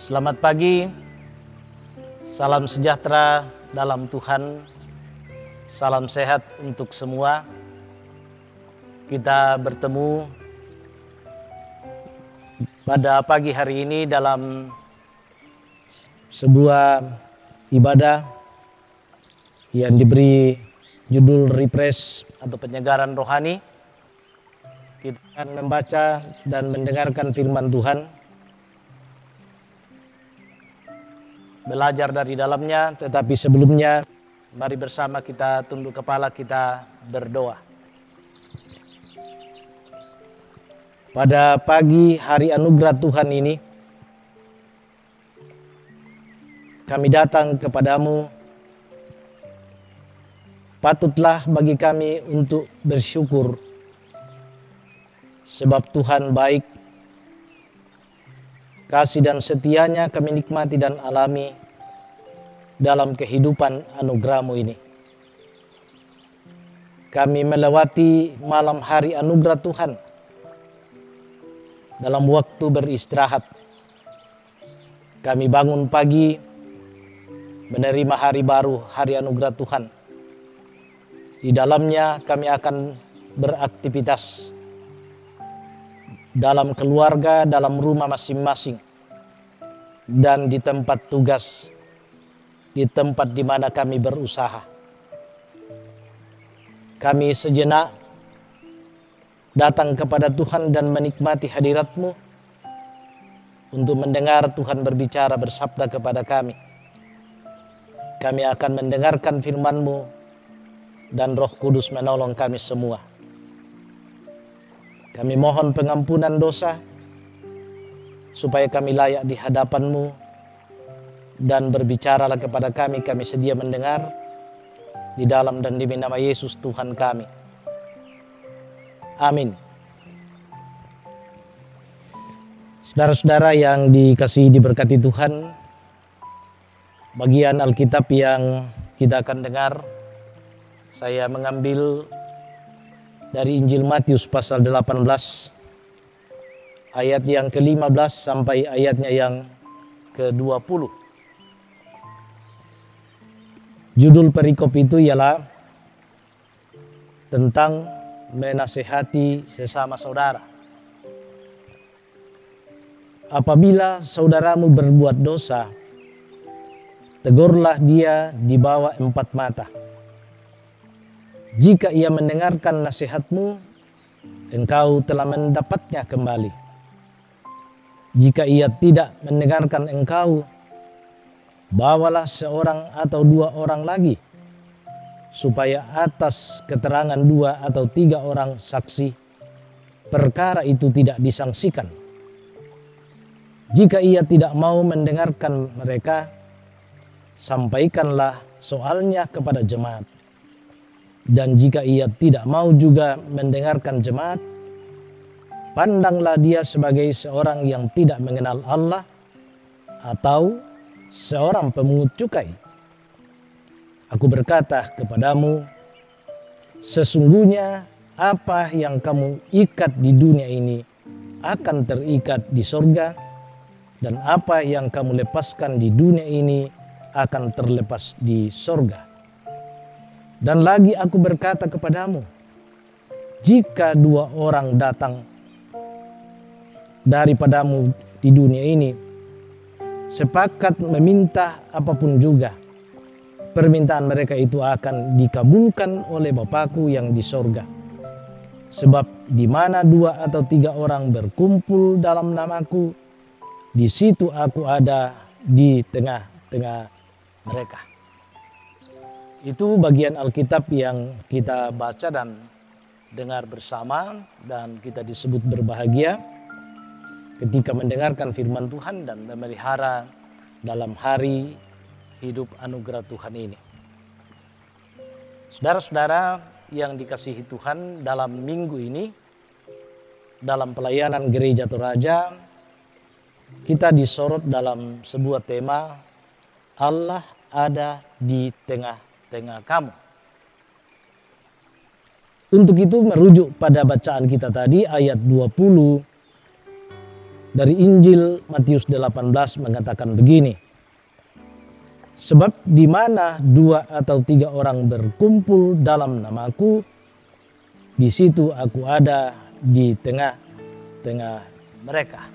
Selamat pagi, salam sejahtera dalam Tuhan, salam sehat untuk semua. Kita bertemu pada pagi hari ini dalam sebuah ibadah yang diberi judul refresh atau penyegaran rohani. Kita akan membaca dan mendengarkan firman Tuhan, belajar dari dalamnya, tetapi sebelumnya mari bersama kita tunduk kepala, kita berdoa. Pada pagi hari anugerah Tuhan ini, kami datang kepadamu. Patutlah bagi kami untuk bersyukur, sebab Tuhan baik. Kasih dan setianya kami nikmati dan alami dalam kehidupan anugerah-Mu ini. Kami melewati malam hari anugerah Tuhan dalam waktu beristirahat. Kami bangun pagi menerima hari baru, hari anugerah Tuhan. Di dalamnya kami akan beraktivitas dalam keluarga, dalam rumah masing-masing, dan di tempat tugas, di tempat di mana kami berusaha. Kami sejenak datang kepada Tuhan dan menikmati hadirat-Mu untuk mendengar Tuhan berbicara, bersabda kepada kami. Kami akan mendengarkan firman-Mu dan Roh Kudus menolong kami semua. Kami mohon pengampunan dosa, supaya kami layak di hadapan-Mu, dan berbicaralah kepada kami, kami sedia mendengar, di dalam dan demi nama Yesus Tuhan kami. Amin. Saudara-saudara yang dikasihi diberkati Tuhan, bagian Alkitab yang kita akan dengar, saya mengambil dari Injil Matius pasal 18 ayat yang ke-15 sampai ayatnya yang ke-20. Judul perikop itu ialah tentang menasehati sesama saudara. Apabila saudaramu berbuat dosa, tegurlah dia di bawah 4 mata. Jika ia mendengarkan nasihatmu, engkau telah mendapatnya kembali. Jika ia tidak mendengarkan engkau, bawalah seorang atau 2 orang lagi, supaya atas keterangan 2 atau 3 orang saksi, perkara itu tidak disangsikan. Jika ia tidak mau mendengarkan mereka, sampaikanlah soalnya kepada jemaat. Dan jika ia tidak mau juga mendengarkan jemaat, pandanglah dia sebagai seorang yang tidak mengenal Allah atau seorang pemungut cukai. Aku berkata kepadamu, sesungguhnya apa yang kamu ikat di dunia ini akan terikat di sorga, dan apa yang kamu lepaskan di dunia ini akan terlepas di sorga. Dan lagi aku berkata kepadamu, jika 2 orang datang daripadamu di dunia ini, sepakat meminta apapun juga, permintaan mereka itu akan dikabulkan oleh Bapakku yang di sorga. Sebab di mana 2 atau 3 orang berkumpul dalam namaku, di situ aku ada di tengah-tengah mereka. Itu bagian Alkitab yang kita baca dan dengar bersama, dan kita disebut berbahagia ketika mendengarkan firman Tuhan dan memelihara dalam hari hidup anugerah Tuhan ini. Saudara-saudara yang dikasihi Tuhan, dalam minggu ini, dalam pelayanan Gereja Toraja, kita disorot dalam sebuah tema, Allah ada di tengah-tengah kamu. Untuk itu merujuk pada bacaan kita tadi, ayat 20 dari Injil Matius 18 mengatakan begini. Sebab di mana 2 atau 3 orang berkumpul dalam namaku, di situ aku ada di tengah-tengah mereka.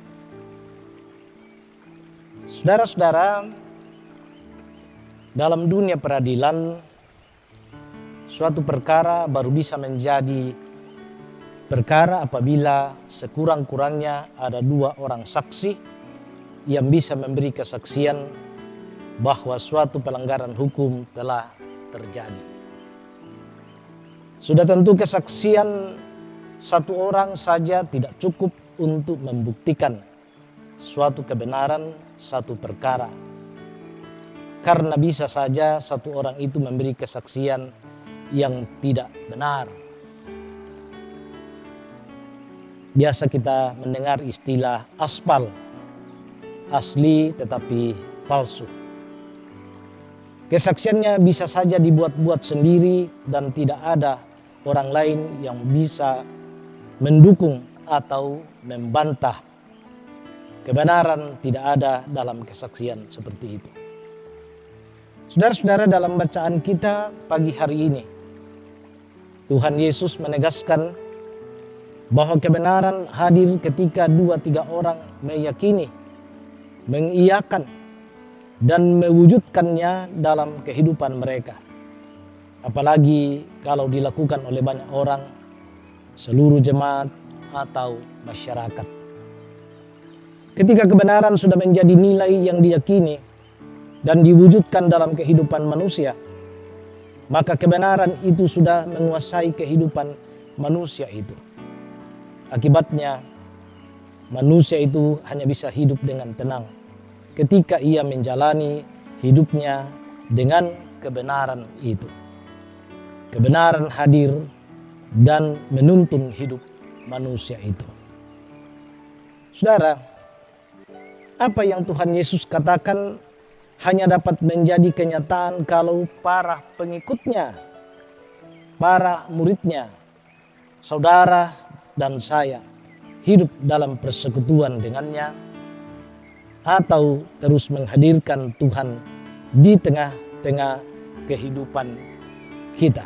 Saudara-saudara, dalam dunia peradilan, suatu perkara baru bisa menjadi perkara apabila sekurang-kurangnya ada 2 orang saksi yang bisa memberi kesaksian bahwa suatu pelanggaran hukum telah terjadi. Sudah tentu kesaksian 1 orang saja tidak cukup untuk membuktikan suatu kebenaran satu perkara. Karena bisa saja 1 orang itu memberi kesaksian yang tidak benar. Biasa kita mendengar istilah aspal, asli tetapi palsu. Kesaksiannya bisa saja dibuat-buat sendiri dan tidak ada orang lain yang bisa mendukung atau membantah. Kebenaran tidak ada dalam kesaksian seperti itu. Saudara-saudara, dalam bacaan kita pagi hari ini, Tuhan Yesus menegaskan bahwa kebenaran hadir ketika 2-3 orang meyakini, mengiyakan, dan mewujudkannya dalam kehidupan mereka. Apalagi kalau dilakukan oleh banyak orang, seluruh jemaat atau masyarakat. Ketika kebenaran sudah menjadi nilai yang diyakini dan diwujudkan dalam kehidupan manusia, maka kebenaran itu sudah menguasai kehidupan manusia itu. Akibatnya, manusia itu hanya bisa hidup dengan tenang ketika ia menjalani hidupnya dengan kebenaran itu. Kebenaran hadir dan menuntun hidup manusia itu. Saudara, apa yang Tuhan Yesus katakan hanya dapat menjadi kenyataan kalau para pengikutnya, para muridnya, saudara dan saya hidup dalam persekutuan dengannya, atau terus menghadirkan Tuhan di tengah-tengah kehidupan kita.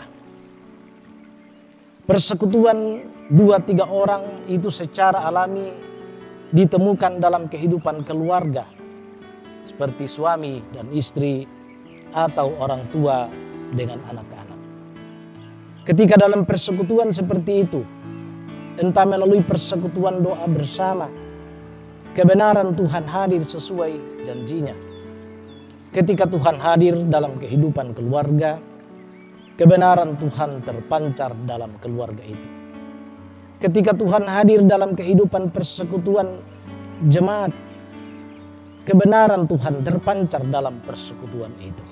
Persekutuan 2-3 orang itu secara alami ditemukan dalam kehidupan keluarga, seperti suami dan istri atau orang tua dengan anak-anak. Ketika dalam persekutuan seperti itu, entah melalui persekutuan doa bersama, kebenaran Tuhan hadir sesuai janjinya. Ketika Tuhan hadir dalam kehidupan keluarga, kebenaran Tuhan terpancar dalam keluarga itu. Ketika Tuhan hadir dalam kehidupan persekutuan jemaat, kebenaran Tuhan terpancar dalam persekutuan itu.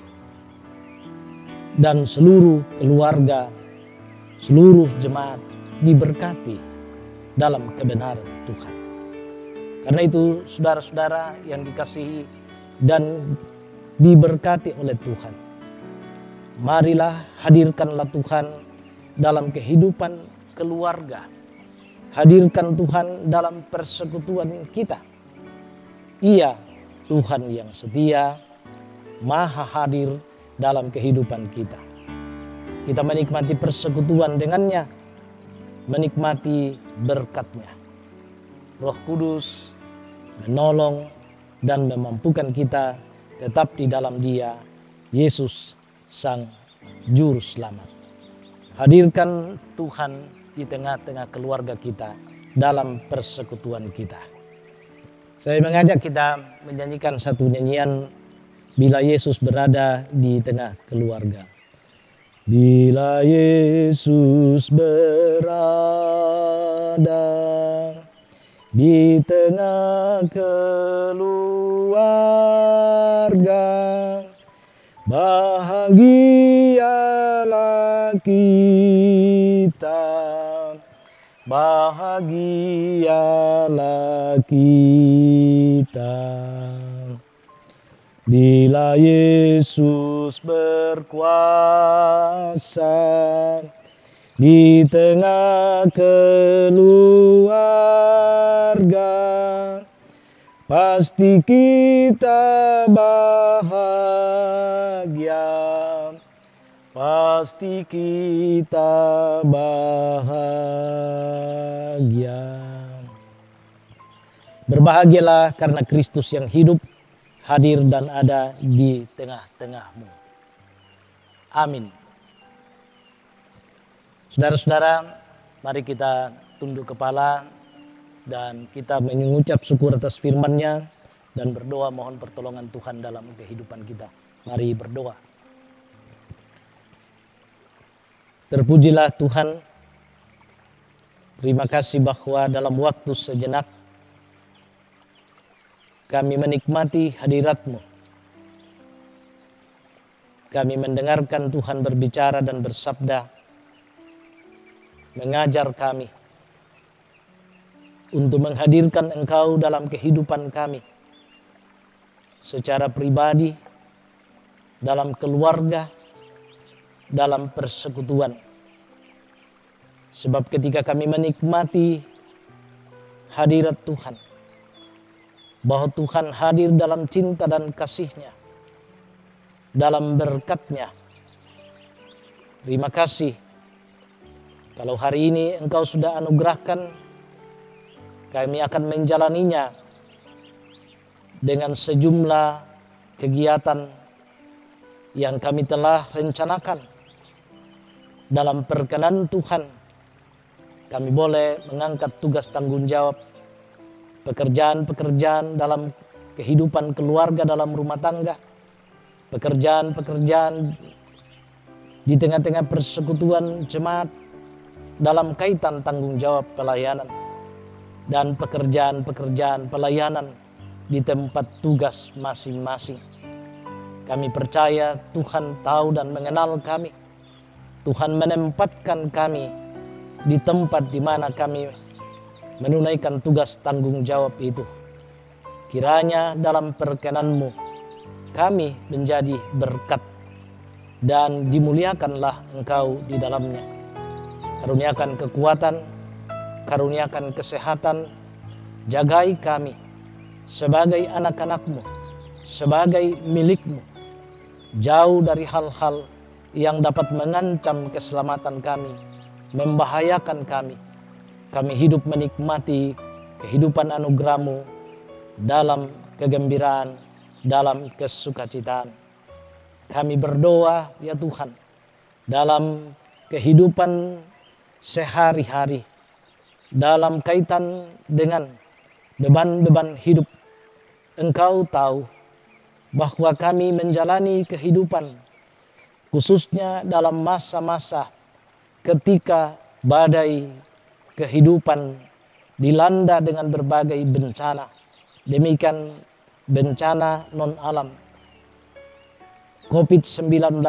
Dan seluruh keluarga, seluruh jemaat diberkati dalam kebenaran Tuhan. Karena itu saudara-saudara yang dikasihi dan diberkati oleh Tuhan, marilah hadirkanlah Tuhan dalam kehidupan keluarga. Hadirkan Tuhan dalam persekutuan kita. Ia Tuhan yang setia, maha hadir dalam kehidupan kita. Kita menikmati persekutuan dengannya, menikmati berkat-Nya. Roh Kudus menolong dan memampukan kita tetap di dalam Dia, Yesus Sang Juru Selamat. Hadirkan Tuhan di tengah-tengah keluarga kita dalam persekutuan kita. Saya mengajak kita menyanyikan satu nyanyian bila Yesus berada di tengah keluarga. Bila Yesus berada di tengah keluarga, bahagialah kita, bahagialah kita. Bila Yesus berkuasa di tengah keluarga, pasti kita bahagia, pasti kita bahagia. Berbahagialah karena Kristus yang hidup hadir dan ada di tengah-tengahmu. Amin. Saudara-saudara, mari kita tunduk kepala dan kita mengucap syukur atas firman-Nya dan berdoa mohon pertolongan Tuhan dalam kehidupan kita. Mari berdoa. Terpujilah Tuhan. Terima kasih bahwa dalam waktu sejenak kami menikmati hadirat-Mu. Kami mendengarkan Tuhan berbicara dan bersabda, mengajar kami untuk menghadirkan Engkau dalam kehidupan kami, secara pribadi, dalam keluarga, dalam persekutuan. Sebab ketika kami menikmati hadirat Tuhan, bahwa Tuhan hadir dalam cinta dan kasih-Nya, dalam berkat-Nya. Terima kasih kalau hari ini Engkau sudah anugerahkan kami akan menjalaninya dengan sejumlah kegiatan yang kami telah rencanakan. Dalam perkenan Tuhan, kami boleh mengangkat tugas tanggung jawab pekerjaan-pekerjaan dalam kehidupan keluarga, dalam rumah tangga, pekerjaan-pekerjaan di tengah-tengah persekutuan jemaat dalam kaitan tanggung jawab pelayanan, dan pekerjaan-pekerjaan pelayanan di tempat tugas masing-masing. Kami percaya Tuhan tahu dan mengenal kami. Tuhan menempatkan kami di tempat di mana kami menunaikan tugas tanggung jawab itu. Kiranya dalam perkenan-Mu kami menjadi berkat dan dimuliakanlah Engkau di dalamnya. Karuniakan kekuatan, karuniakan kesehatan, jagai kami sebagai anak-anak-Mu, sebagai milik-Mu, jauh dari hal-hal yang dapat mengancam keselamatan kami, membahayakan kami. Kami hidup menikmati kehidupan anugerah-Mu dalam kegembiraan, dalam kesukacitaan. Kami berdoa ya Tuhan, dalam kehidupan sehari-hari, dalam kaitan dengan beban-beban hidup. Engkau tahu bahwa kami menjalani kehidupan, khususnya dalam masa-masa ketika badai kehidupan dilanda dengan berbagai bencana. Demikian bencana non-alam COVID-19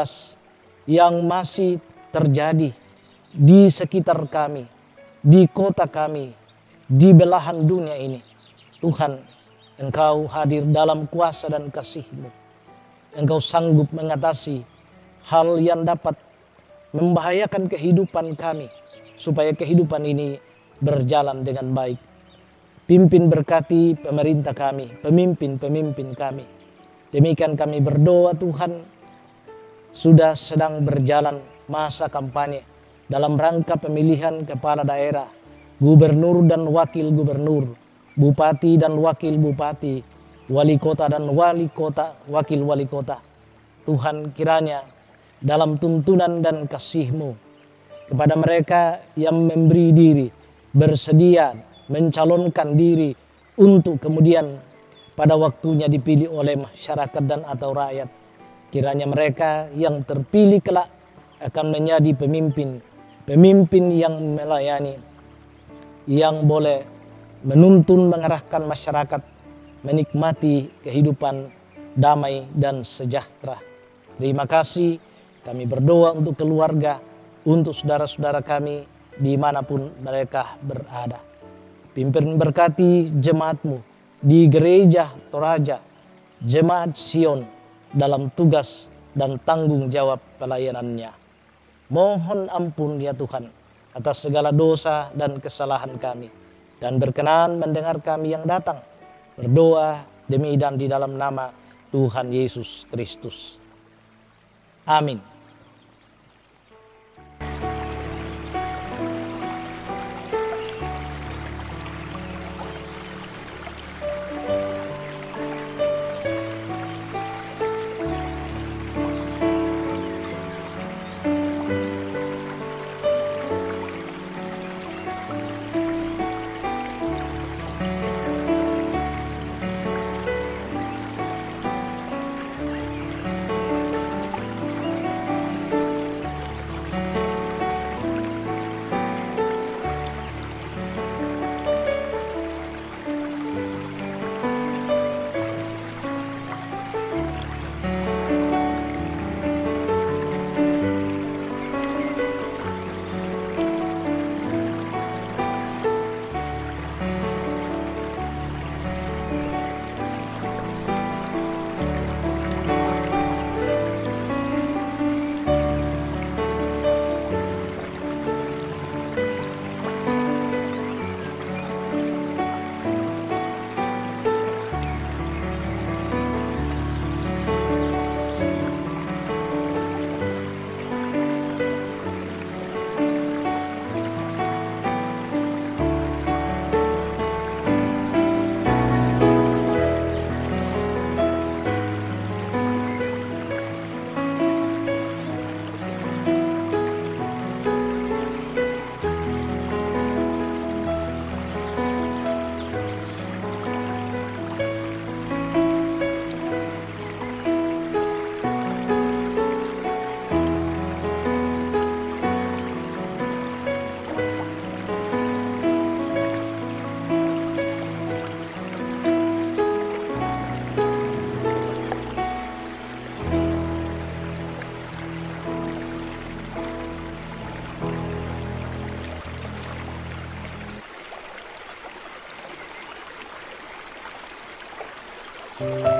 yang masih terjadi di sekitar kami, di kota kami, di belahan dunia ini. Tuhan, Engkau hadir dalam kuasa dan kasih-Mu. Engkau sanggup mengatasi hal yang dapat membahayakan kehidupan kami, supaya kehidupan ini berjalan dengan baik. Pimpin berkati pemerintah kami, pemimpin-pemimpin kami. Demikian kami berdoa Tuhan, sudah sedang berjalan masa kampanye dalam rangka pemilihan kepala daerah, gubernur dan wakil gubernur, bupati dan wakil bupati, wali kota dan wali kota, wakil wali kota. Tuhan, kiranya dalam tuntunan dan kasih-Mu kepada mereka yang memberi diri, bersedia mencalonkan diri untuk kemudian pada waktunya dipilih oleh masyarakat dan atau rakyat. Kiranya mereka yang terpilih kelak akan menjadi pemimpin yang melayani, yang boleh menuntun mengarahkan masyarakat menikmati kehidupan damai dan sejahtera. Terima kasih, kami berdoa untuk keluarga, untuk saudara-saudara kami dimanapun mereka berada. Pimpin berkati jemaat-Mu di gereja Toraja, jemaat Sion dalam tugas dan tanggung jawab pelayanannya. Mohon ampun ya Tuhan atas segala dosa dan kesalahan kami, dan berkenan mendengar kami yang datang berdoa demi dan di dalam nama Tuhan Yesus Kristus. Amin. Thank you.